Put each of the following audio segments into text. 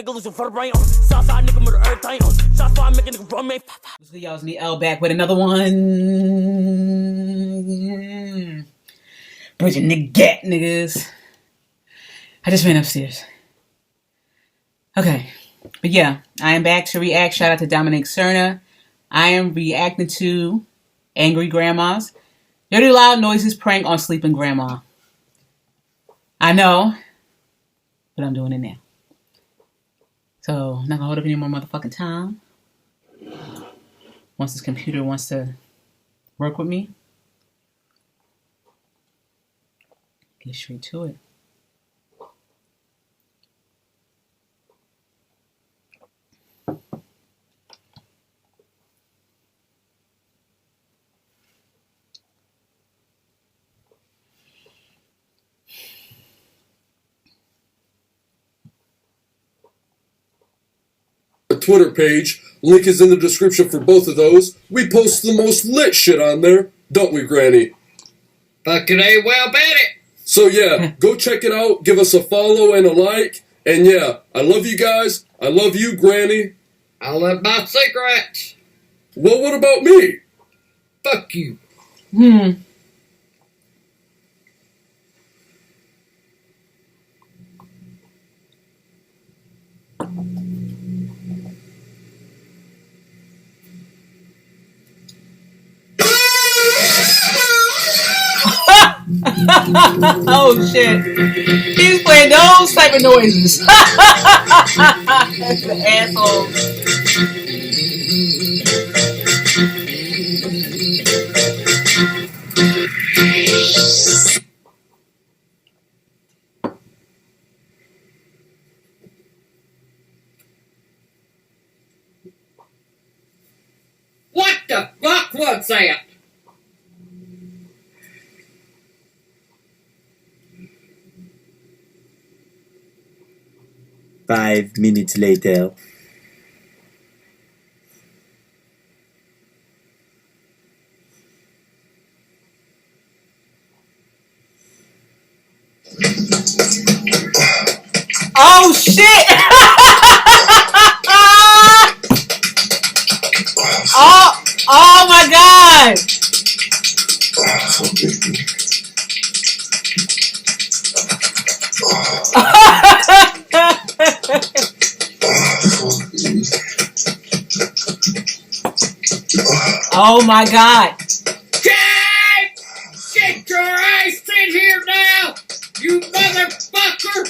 nigga losing for the brain on. Southside nigga murder everything on. Shots fire, make a nigga run, man. What's good, y'all? It's me, L, back with another one. Bridging the gap, niggas. I just ran upstairs. Okay. But yeah, I am back to react. Shout out to Dominic Cerna. I am reacting to Angry Grandmas. Dirty Loud Noises prank on sleeping grandma. I know, but I'm doing it now. So, I'm not gonna hold up any more motherfucking time. Once this computer wants to work with me, get straight to it. Twitter page. Link is in the description for both of those. We post the most lit shit on there, don't we, Granny? Fucking A, well, bet it. So yeah, go check it out, give us a follow and a like, and yeah, I love you guys, I love you, Granny. I love my cigarettes. Well, what about me? Fuck you. Oh shit. He's playing those type of noises. That's the asshole. What the fuck was that? Five minutes later. Oh shit! Oh my god! Oh my god! Jay! Get your ass in here now! You motherfucker!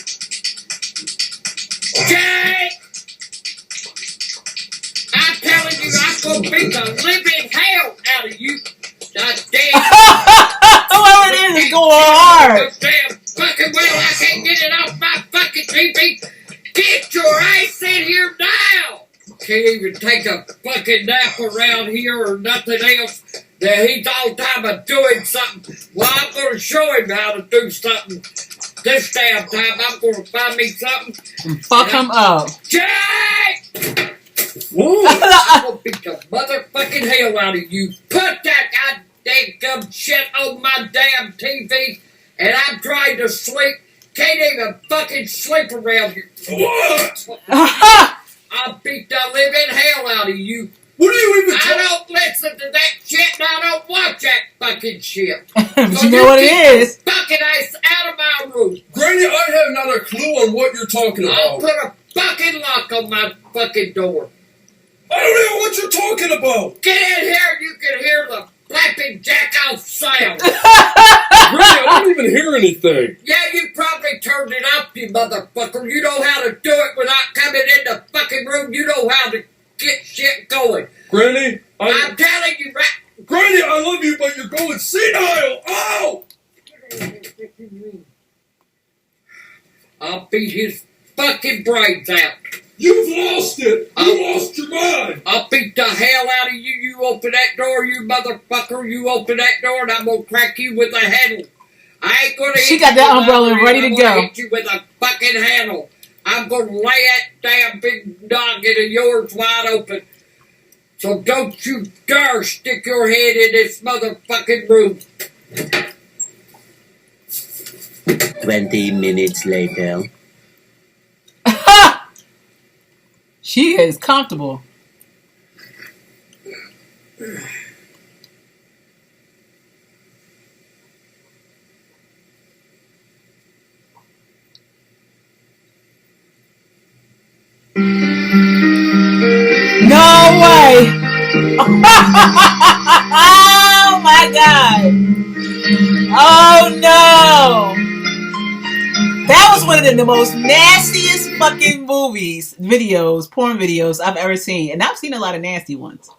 Jay! I'm telling you, I'm gonna beat the living hell out of you! God damn! Whoever it is going hard! Damn fucking well, I can't get it off my fucking TV! Get your ass in here now! Can't even take a fucking nap around here or nothing else. That he's all time of doing something. Well, I'm gonna show him how to do something. This damn time, I'm gonna find me something. Fuck him up. Jay! Whoa! I'm gonna beat the motherfucking hell out of you. Put that goddamn shit on my damn TV, and I'm trying to sleep. Can't even fucking sleep around here. What? I'll beat the living hell out of you. What are you even I talking? don't listen to that shit, and I don't watch that fucking shit. But So you know what it get is. your fucking ass out of my room. Granny, I have not a clue on what you're talking I'll about. put a fucking lock on my fucking door. I don't know what you're talking about. Get in here, you can hear the flapping jack-off sound. Granny, I don't even hear anything. Yeah, you probably turned it up, you motherfucker. You know how to do it without coming in the fucking room. You know how to get shit going. Granny, I'm telling you right. Granny, I love you, but you're going senile. Oh! I'll beat his fucking brains out. You've lost it. You lost your mind. I'll beat the hell out of you. You open that door, you motherfucker. You open that door, and I'm gonna crack you with a handle. I ain't gonna. She hit got you that with umbrella a- ready to I'm go. gonna hit you with a fucking handle. I'm gonna lay that damn big noggin of yours wide open. So don't you dare stick your head in this motherfucking room. 20 minutes later. She is comfortable. No way! Oh my god! Oh no! That was one of the most nastiest fucking porn videos I've ever seen. And I've seen a lot of nasty ones.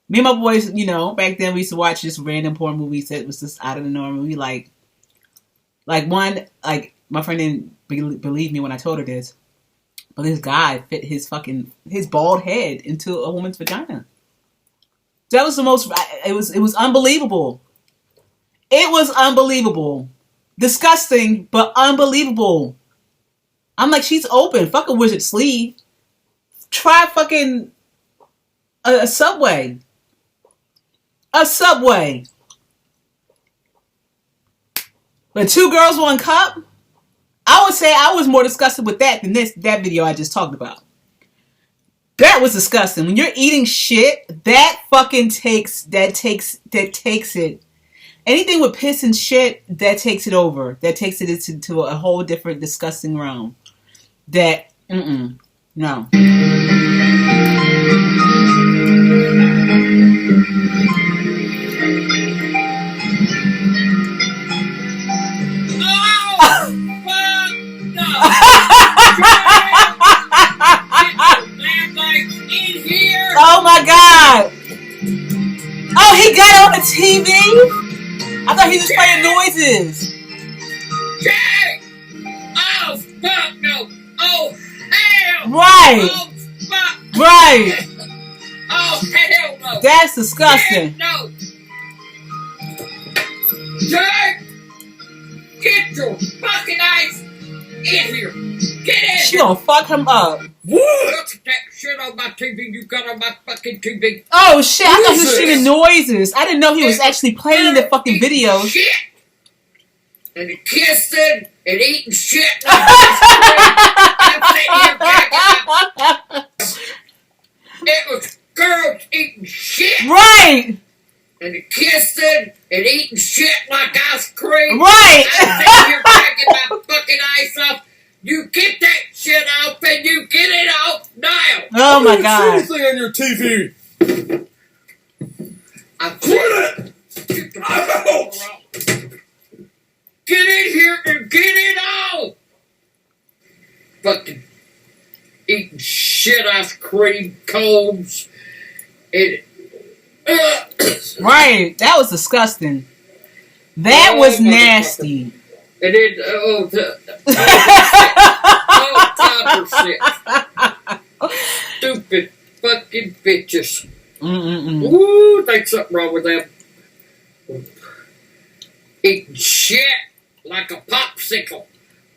Me and my boys, back then we used to watch just random porn movies that was just out of the norm. We like one, like my friend didn't believe me when I told her this. But this guy fit his bald head into a woman's vagina. That was it was unbelievable. It was unbelievable. Disgusting, but unbelievable. I'm like, she's open. Fuck a wizard sleeve. Try fucking a Subway. A Subway. But 2 girls, 1 cup? I would say I was more disgusted with that than that video I just talked about. That was disgusting. When you're eating shit, that fucking takes it. Anything with piss and shit, that takes it over. That takes it into a whole different disgusting realm. No. Oh my god! Oh, he got it on the TV? I thought he was playing noises. Jay! Oh, fuck no! Oh, hell! Right! Oh, fuck! Right! Oh, hell no! That's disgusting. No! Jay! Get your fucking eyes in here! Get in! She gonna fuck him up. What? Look at that shit on my TV you got on my fucking TV. Oh shit, I thought he was Jesus. streaming noises. I didn't know he was actually playing the fucking videos. Shit! And kissing and eating shit. Like I'm sitting here cracking up. It was girls eating shit. Right! And kissing and eating shit like ice cream. Right! I'm sitting here cracking my fucking ice off. You get that shit off and you get it off now. Oh my I god. didn't see anything on your TV. I'm Quit it! Get the Ouch! Get in here and get it out! Fucking eating shit ice cream cones. And Right. That was disgusting. That Oh, was motherfucker. nasty. and then stupid fucking bitches. Ooh, think something wrong with them. Eating shit like a popsicle.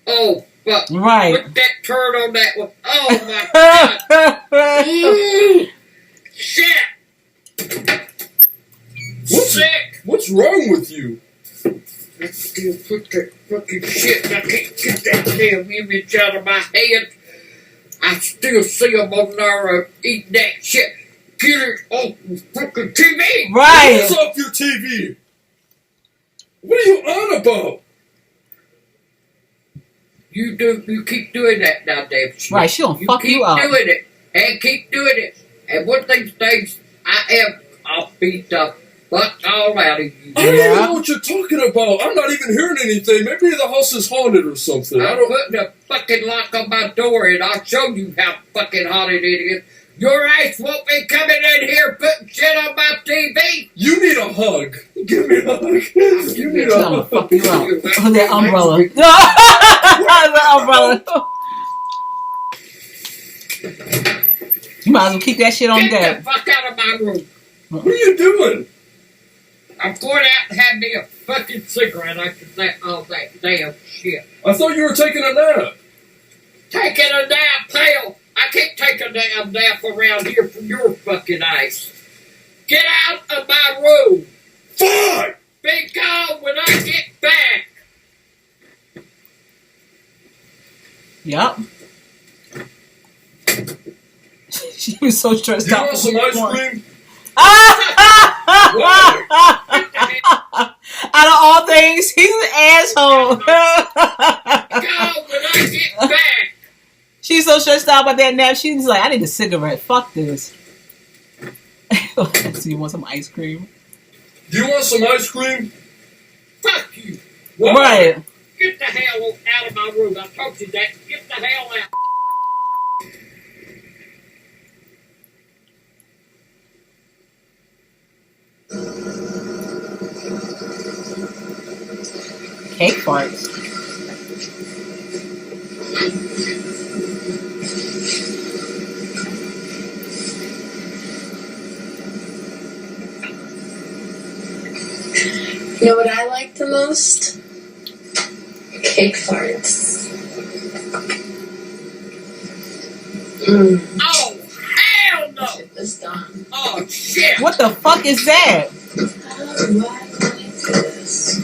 Oh, fuck. Right. Put that turd on that one. Oh, my God. Ooh, shit. Sick. What's wrong with you? I still put that fucking shit. I can't get that damn image out of my head. I still see them on there eating that shit. Get it off the fucking TV. Right. What's off your TV? What are you on about? You keep doing that now, damn shit. Right, she gonna fuck you up. Keep doing it. And keep doing it. And one of these days, I'll beat the fuck all out of you. I don't Yeah. even know what you're talking about. I'm not even hearing anything. Maybe the house is haunted or something. I I'm don't. putting a fucking lock on my door and I'll show you how fucking haunted it is. Your ass won't be coming in here putting shit on my TV. You need a hug. Give me a hug. Give me a I'm gonna hug. fuck you up. Oh, that umbrella. The umbrella. You might as well keep that shit on Get deck. the fuck out of my room. What are you doing? I'm going out and have me a fucking cigarette after all that damn shit. I thought you were taking a nap. Taking a nap, pal. I can't take a damn nap around here from your fucking ice. Get out of my room. Fine. Be gone when I get back. Yup. She was so stressed You out. want some ice cream? Out of all things, he's an asshole. Go when I get back. She's so stressed out about that nap. She's like, I need a cigarette. Fuck this. So you want some ice cream? Do you want some ice cream? Fuck you. What? Right. Get the hell out of my room. I told you that. Get the hell out. Cake farts. You know what I like the most? Cake farts. Oh, hell no. Get this done. Oh, shit. What the fuck is that? How do I like this?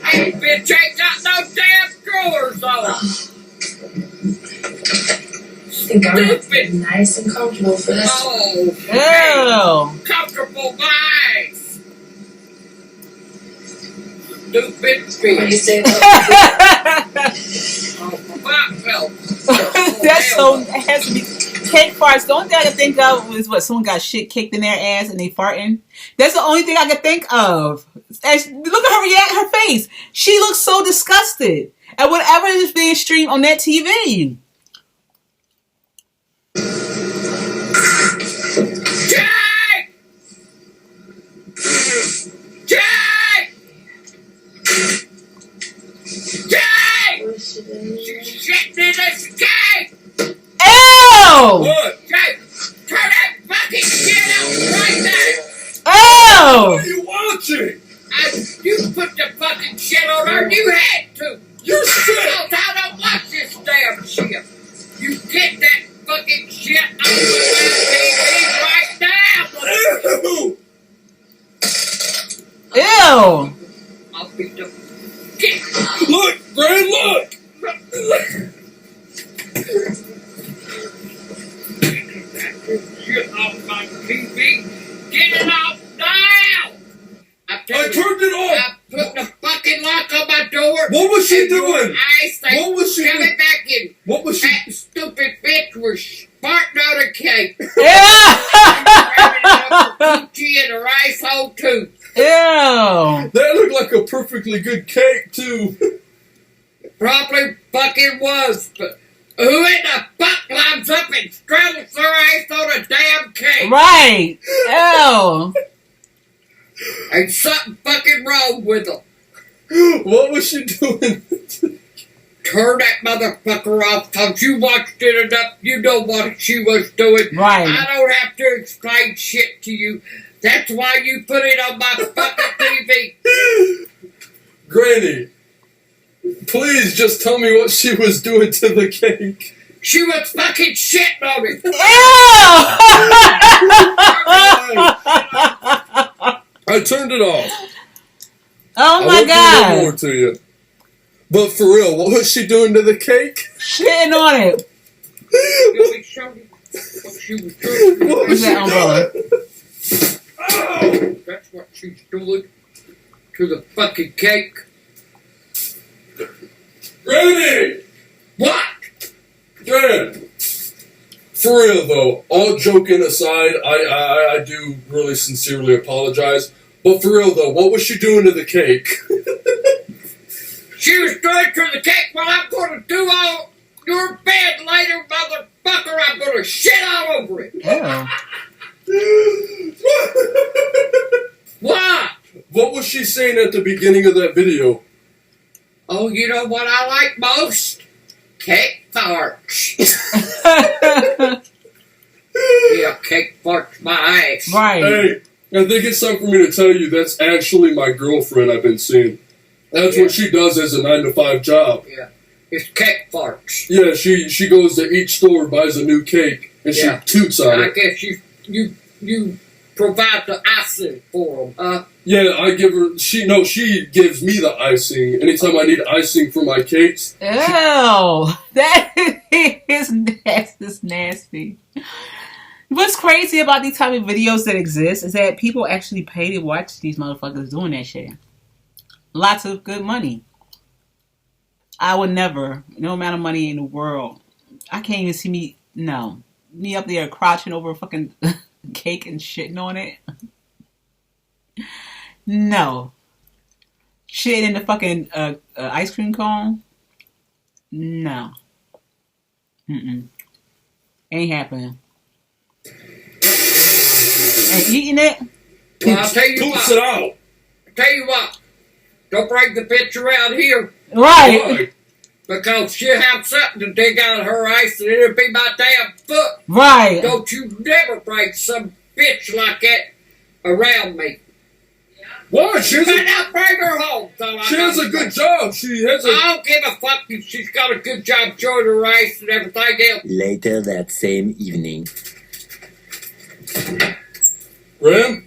Hey, bitch ain't got no damn drawers on. I think I'm gonna be nice and comfortable for this. Oh, hey. Ew. Comfortable vibes. Stupid What do you bitch. say that? Oh, fuck no. That's so, it has to be cake farts. The only thing I can think of is what someone got shit kicked in their ass and they farting. That's the only thing I can think of. And look at her react, her face. She looks so disgusted at whatever is being streamed on that TV. Jake! Jake! Jake! Push it in there. Shit in this cake! Ew! What? Jake, turn that fucking shit out right now! Ew! What are you watching? You put the fucking shit on her, you had to! You're sick! I don't watch this damn shit! You get that fucking shit out of my TV right now! Ew! Ew! I'll beat the... Get Look, Gran, look! shit off my TV! Get it off now! I turned it off! I put the fucking lock on my door. What was she and your doing? eyes say, What was she "Shove doing? it back in." What was she... That stupid bitch was farting out a cake. Ew! Grabbing it up her coochie and her asshole too. Ew! That looked like a perfectly good cake, too. Probably fucking was, but who in the fuck climbs up and straddles their ass on a damn cake? Right! Ew! Ain't something fucking wrong with them. What was she doing? Turn that motherfucker off, cause you watched it enough. You know what she was doing. Right. I don't have to explain shit to you. That's why you put it on my fucking TV. Granny, please just tell me what she was doing to the cake. She was fucking shitting on it. I turned it off. Oh I my won't do no more god! to you. But for real, what was she doing to the cake? Shitting on it. You me show you what she was doing. What Where's was she that umbrella? doing? Oh! That's what she's doing to the fucking cake. Granny! What? Gran! For real though, all joking aside, I do really sincerely apologize. But for real though, what was she doing to the cake? She was doing to the cake. Well, I'm going to do all your bed later, motherfucker. I'm going to shit all over it. Ew. What? What was she saying at the beginning of that video? Oh, you know what I like most? Cake farts. Yeah, cake farts my ass. Right. Hey, I think it's time for me to tell you that's actually my girlfriend I've been seeing. That's what she does as a 9-to-5 job. Yeah, it's cake farts. Yeah, she goes to each store, buys a new cake, and Yeah. she toots on I it. guess you provide the icing for them, huh? Yeah, I give her. She gives me the icing anytime I need icing for my cakes. Ew, that is nasty. What's crazy about these type of videos that exist is that people actually pay to watch these motherfuckers doing that shit. Lots of good money. I would never, no amount of money in the world. I can't even see me up there crouching over a fucking cake and shitting on it. No. Shit in the fucking ice cream cone? No. Ain't happening. And eating it? Well, I'll tell you Poops what. it out. Tell you what. Don't bring the bitch around here. Right. Why? Because she'll have something to dig out of her ice and it'll be my damn foot. Right. Don't you never bring some bitch like that around me. Why? She But I'll bring her home. has a good job. She has a. I don't give a fuck if she's got a good job showing her ice and everything else. Later that same evening. Ram?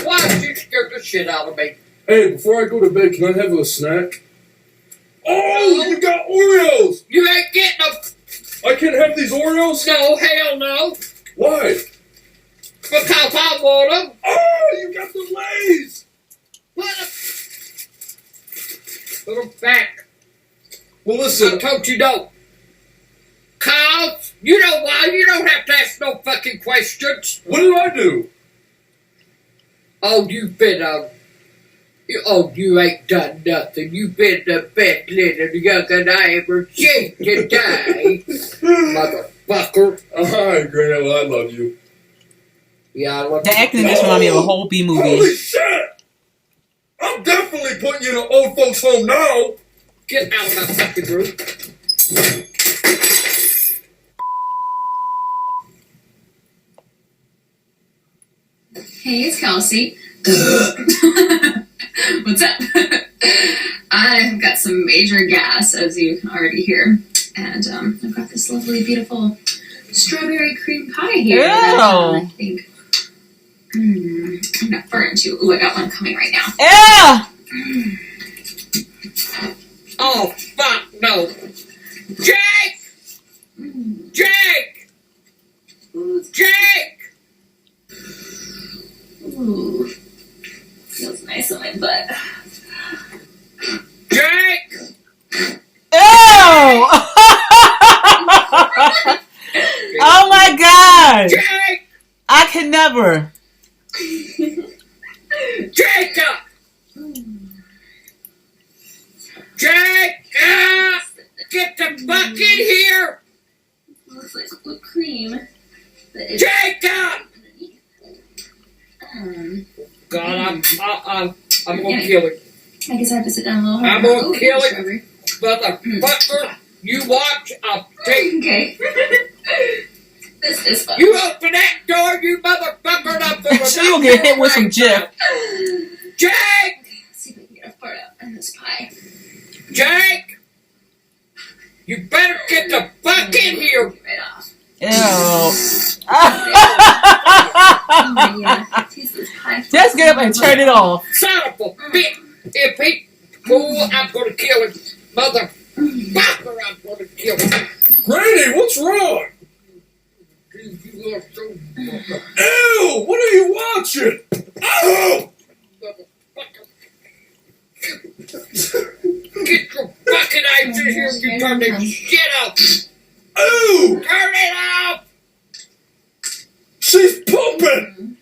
Why she scared the shit out of me? Hey, before I go to bed, can I have a snack? Oh, you got Oreos! You ain't getting them. I can't have these Oreos? No, hell no. Why? Because I want them. Oh, you got the Lays! Put them back. Well, I listen. told you no. Cause, you know why? You don't have to ask no fucking questions. What did I do? Oh, you've been, you ain't done nothing. You've been the best little young'un I ever seen today. Motherfucker. Alright, Granny, well, I love you. Yeah, I love The acting in this reminds me of a whole B movie. Holy shit! I'm definitely putting you in an old folks home now! Get out of my fucking room. Hey, it's Kelsey. What's up? I've got some major gas, as you can already hear. And I've got this lovely, beautiful strawberry cream pie here. That, I think I'm gonna fart into. Ooh, I got one coming right now. Yeah. Oh, fuck no. Jake! Jake! Jake! Ooh, feels nice on my butt. Jake! Ew! Oh my god! Jake! I can never. Jacob! Jake! Get the fuck in here! Looks like whipped cream. But it's Jacob! God, I'm gonna kill him. I guess I have to sit down a little I'm harder. gonna Ooh, kill it. strawberry. Motherfucker, you watch, I'll take Okay. This is fun. you open that door, you motherfucker, and I'm gonna She gonna get hit with some Jif. Jake! Let's see if I can get a fart out in this pie. Jake! You better get the fuck in here! Get right off. Ew. Oh, yeah. Taste this pie. Just get up and turn it off. Son of a bitch! If he fool, I'm gonna kill him. Motherfucker, I'm gonna kill him. Granny, what's wrong? You are so Ew! What are you watching? Oh! motherfucker. Get your fucking eyes in here and you turn that shit off! Ew! Turn it off! She's pooping!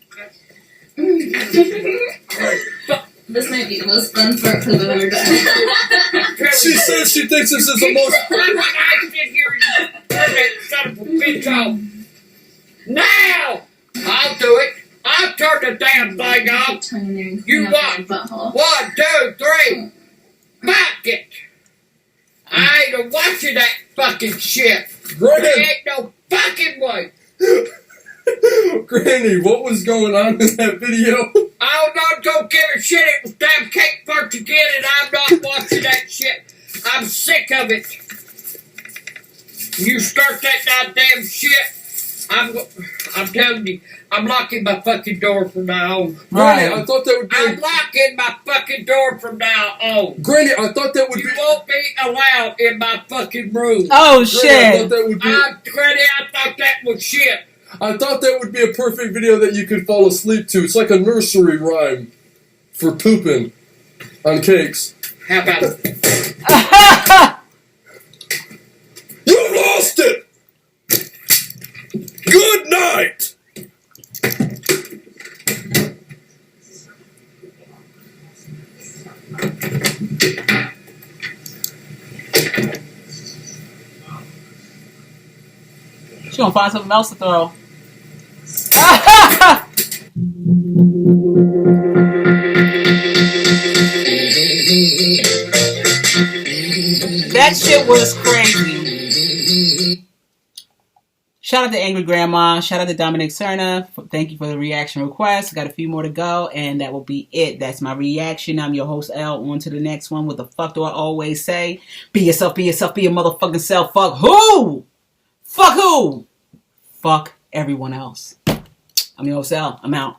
This might be the most fun fart clip I've ever done. She says she thinks this is the most. Turn my eyes in here and you turn that son of a bitch off! Now! I'll do it! I'll turn the damn thing off! Tongue in there and You clean out what? my butthole. 1, 2, 3! Back it! I ain't watching that fucking shit! There Granny! ain't no fucking way! Granny, what was going on in that video? I'm not gonna give a shit. It was damn cake farts again, and I'm not watching that shit. I'm sick of it. You start that goddamn shit, I'm telling you, I'm locking my fucking door from now on. Granny, I thought that would be. I'm locking my fucking door from now on. Granny, I thought that would You be. won't be allowed in my fucking room. Oh, Granny, I shit. thought that would be. Granny, I thought that was shit. I thought that would be a perfect video that you could fall asleep to. It's like a nursery rhyme for pooping on cakes. How about it? You lost it! Good night! She gonna find something else to throw. That shit was crazy. Shout out to Angry Grandma. Shout out to Dominic Cerna. Thank you for the reaction request. Got a few more to go, and that will be it. That's my reaction. I'm your host, L. On to the next one. What the fuck do I always say? Be yourself, be yourself, be your motherfucking self. Fuck who? Fuck who? Fuck everyone else. I'm your host, L. I'm out.